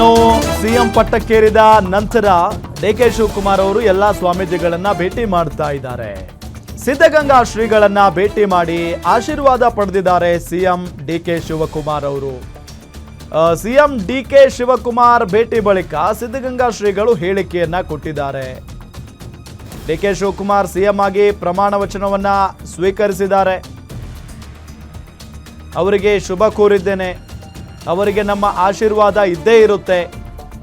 ಇನ್ನು ಸಿಎಂ ಪಟ್ಟಕ್ಕೇರಿದ ನಂತರ ಡಿಕೆ ಶಿವಕುಮಾರ್ ಅವರು ಎಲ್ಲಾ ಸ್ವಾಮೀಜಿಗಳನ್ನ ಭೇಟಿ ಮಾಡ್ತಾ ಇದ್ದಾರೆ. ಸಿದ್ಧಗಂಗಾ ಶ್ರೀಗಳನ್ನ ಭೇಟಿ ಮಾಡಿ ಆಶೀರ್ವಾದ ಪಡೆದಿದ್ದಾರೆ ಸಿಎಂ ಡಿಕೆ ಶಿವಕುಮಾರ್ ಅವರು. ಸಿಎಂ ಡಿಕೆ ಶಿವಕುಮಾರ್ ಭೇಟಿ ಬಳಿಕ ಸಿದ್ಧಗಂಗಾ ಶ್ರೀಗಳು ಹೇಳಿಕೆಯನ್ನ ಕೊಟ್ಟಿದ್ದಾರೆ. ಡಿಕೆ ಶಿವಕುಮಾರ್ ಸಿಎಂ ಆಗಿ ಪ್ರಮಾಣ ವಚನವನ್ನ ಸ್ವೀಕರಿಸಿದ್ದಾರೆ. ಅವರಿಗೆ ಶುಭ ಕೋರಿದ್ದೇನೆ, ಅವರಿಗೆ ನಮ್ಮ ಆಶೀರ್ವಾದ ಇದ್ದೇ ಇರುತ್ತೆ.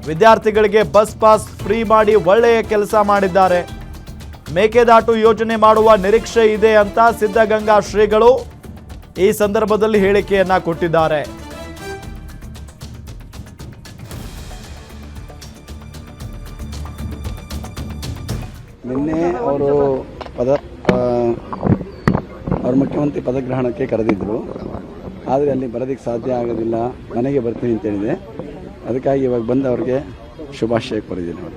ವಿದ್ಯಾರ್ಥಿಗಳಿಗೆ ಬಸ್ ಪಾಸ್ ಫ್ರೀ ಮಾಡಿ ಒಳ್ಳೆಯ ಕೆಲಸ ಮಾಡಿದ್ದಾರೆ. ಮೇಕೆದಾಟು ಯೋಜನೆ ಮಾಡುವ ನಿರೀಕ್ಷೆ ಇದೆ ಅಂತ ಸಿದ್ಧಗಂಗಾ ಶ್ರೀಗಳು ಈ ಸಂದರ್ಭದಲ್ಲಿ ಹೇಳಿಕೆಯನ್ನ ಕೊಟ್ಟಿದ್ದಾರೆ. ನಿನ್ನೆ ಅವರು ಅವರು ಮುಖ್ಯಮಂತ್ರಿ ಪದಗ್ರಹಣಕ್ಕೆ ಕರೆದಿದ್ದರು. ಆದರೆ ಅಲ್ಲಿ ಬರೋದಕ್ಕೆ ಸಾಧ್ಯ ಆಗೋದಿಲ್ಲ, ಮನೆಗೆ ಬರ್ತೀನಿ ಅಂತ ಹೇಳಿದೆ. ಅದಕ್ಕಾಗಿ ಇವಾಗ ಬಂದು ಅವ್ರಿಗೆ ಶುಭಾಶಯ ಕೋರಿದ್ದೀನಿ.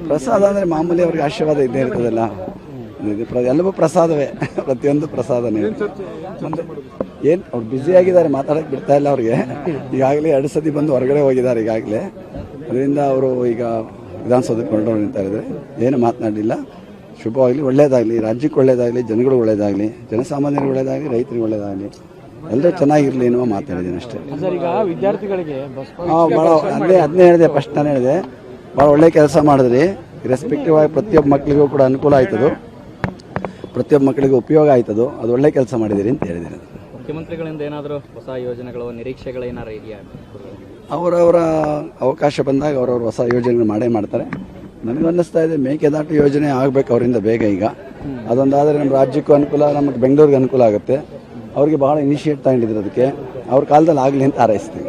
ಪ್ರಸಾದ ಅಂದರೆ ಮಾಮೂಲಿ ಅವ್ರಿಗೆ ಆಶೀರ್ವಾದ ಇದ್ದೇ ಇರ್ತದಲ್ಲ, ಎಲ್ಲವೂ ಪ್ರಸಾದವೇ, ಪ್ರತಿಯೊಂದು ಪ್ರಸಾದನೇ. ಏನು ಅವ್ರು ಬ್ಯುಸಿಯಾಗಿದ್ದಾರೆ, ಮಾತಾಡೋಕ್ಕೆ ಬಿಡ್ತಾ ಇಲ್ಲ ಅವ್ರಿಗೆ. ಈಗಾಗಲೇ 2 ಸತಿ ಬಂದು ಹೊರಗಡೆ ಹೋಗಿದ್ದಾರೆ ಈಗಾಗಲೇ. ಅದರಿಂದ ಅವರು ಈಗ ವಿಧಾನಸೌಧಕ್ಕೆ ಹೊರಟು ನಿಂತಾ ಇದ್ದಾರೆ. ಏನು ಮಾತನಾಡಲಿಲ್ಲ. ಶುಭವಾಗಲಿ, ಒಳ್ಳೆಯದಾಗಲಿ, ರಾಜ್ಯಕ್ಕೆ ಒಳ್ಳೆಯದಾಗಲಿ, ಜನಗಳು ಒಳ್ಳೆಯದಾಗಲಿ, ಜನಸಾಮಾನ್ಯರಿಗೆ ಒಳ್ಳೆಯದಾಗಲಿ, ರೈತರಿಗೆ ಒಳ್ಳೆಯದಾಗಲಿ, ಎಲ್ಲರೂ ಚೆನ್ನಾಗಿರಲಿ ಎನ್ನುವ ಮಾತಾಡಿದ್ದೀನಿ ಅಷ್ಟೇ. ಈಗ ವಿದ್ಯಾರ್ಥಿಗಳಿಗೆ ಭಾಳ ಅದನ್ನೇ ಹೇಳಿದೆ, ಫಸ್ಟ್ ನಾನು ಹೇಳಿದೆ, ಭಾಳ ಒಳ್ಳೆ ಕೆಲಸ ಮಾಡಿದ್ರಿ. ರೆಸ್ಪೆಕ್ಟಿವ್ ಆಗಿ ಪ್ರತಿಯೊಬ್ಬ ಮಕ್ಕಳಿಗೂ ಕೂಡ ಅನುಕೂಲ ಆಯ್ತದು, ಪ್ರತಿಯೊಬ್ಬ ಮಕ್ಕಳಿಗೂ ಉಪಯೋಗ ಆಯ್ತದು. ಅದು ಒಳ್ಳೆ ಕೆಲಸ ಮಾಡಿದ್ದೀರಿ ಅಂತ ಹೇಳಿದ್ದೀನಿ. ಮುಖ್ಯಮಂತ್ರಿಗಳಿಂದ ಏನಾದರೂ ಹೊಸ ಯೋಜನೆಗಳು, ನಿರೀಕ್ಷೆಗಳು ಏನಾರು ಇದೆಯಾ? ಅವರವರ ಅವಕಾಶ ಬಂದಾಗ ಅವರವ್ರ ಹೊಸ ಯೋಜನೆಗಳು ಮಾಡೇ ಮಾಡ್ತಾರೆ. ನನಗೆ ಅನ್ನಿಸ್ತಾ ಇದೆ ಮೇಕೆದಾಟು ಯೋಜನೆ ಆಗಬೇಕು ಅವರಿಂದ ಬೇಗ. ಈಗ ಅದೊಂದಾದರೆ ನಮ್ಮ ರಾಜ್ಯಕ್ಕೂ ಅನುಕೂಲ, ನಮಗೆ ಬೆಂಗಳೂರಿಗೆ ಅನುಕೂಲ ಆಗುತ್ತೆ. ಅವ್ರಿಗೆ ಭಾಳ ಇನಿಷಿಯೇಟ್ ತಗೊಂಡಿದ್ರು, ಅದಕ್ಕೆ ಅವ್ರ ಕಾಲದಲ್ಲಿ ಆಗಲಿ ಅಂತ ಹಾರೈಸ್ತೀವಿ.